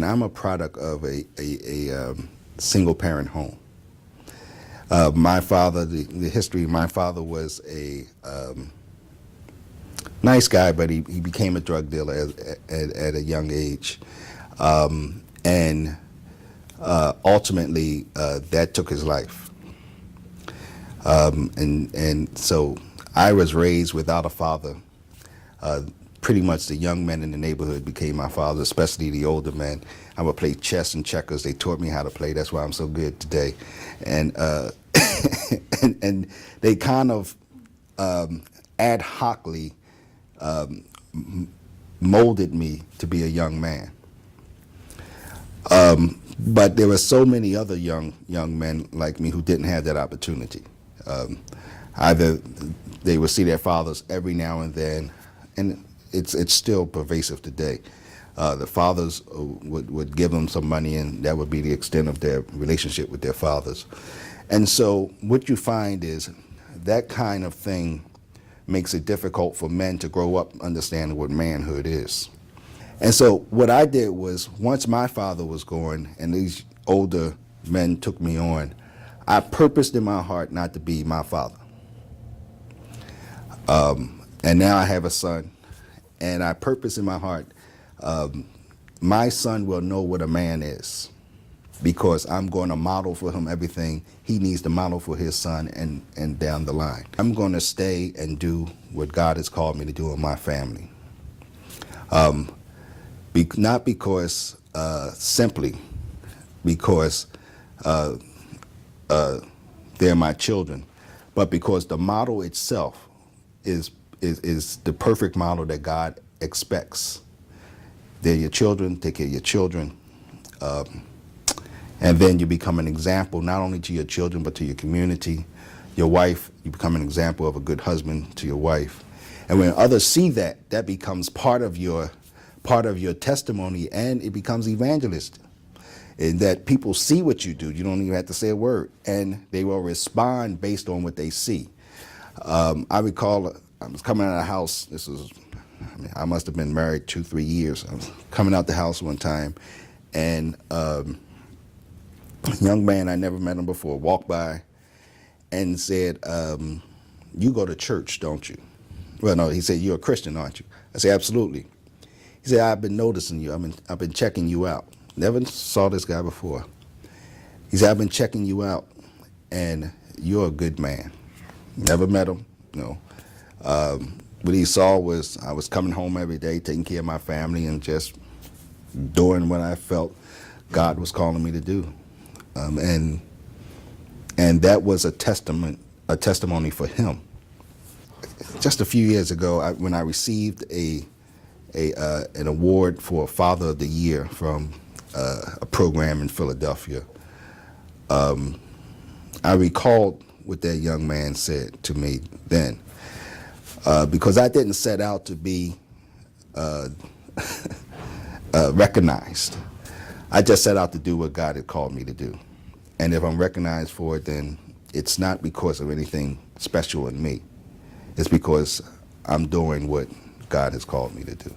I'm a product of a single parent home. My father, the history, my father was a nice guy, but he became a drug dealer at a young age. And ultimately, that took his life. And so I was raised without a father. Pretty much the young men in the neighborhood became my father, especially the older men. I would play chess and checkers. They taught me how to play. That's why I'm so good today. And and they kind of ad hocly molded me to be a young man. But there were so many other young men like me who didn't have that opportunity. Either they would see their fathers every now and then, and it's still pervasive today. The fathers would give them some money, and that would be the extent of their relationship with their fathers. And so what you find is that kind of thing makes it difficult for men to grow up understanding what manhood is. And so what I did was, once my father was gone and these older men took me on, I purposed in my heart not to be my father. And now I have a son, and I purpose in my heart, my son will know what a man is, because I'm going to model for him everything he needs to model for his son and down the line. I'm going to stay and do what God has called me to do in my family. Not because, simply because they're my children, but because the model itself is the perfect model that God expects. They're your children, take care of your children, and then you become an example not only to your children but to your community. Your wife, you become an example of a good husband to your wife. And when others see that, that becomes part of your testimony, and it becomes evangelistic. In that people see what you do, you don't even have to say a word, and they will respond based on what they see. I recall I was coming out of the house. I must have been married 2-3 years. I was coming out the house one time, and a young man, I never met him before, walked by and said, "You go to church, don't you?" Well, no, he said, "You're a Christian, aren't you?" I said, "Absolutely." He said, "I've been noticing you. I've been checking you out." Never saw this guy before. He said, "I've been checking you out, and you're a good man." Never met him, no. What he saw was I was coming home every day, taking care of my family, and just doing what I felt God was calling me to do. And that was a testimony for him. Just a few years ago, when I received an award for Father of the Year from a program in Philadelphia, I recalled what that young man said to me then, because I didn't set out to be recognized. I just set out to do what God had called me to do. And if I'm recognized for it, then it's not because of anything special in me. It's because I'm doing what God has called me to do.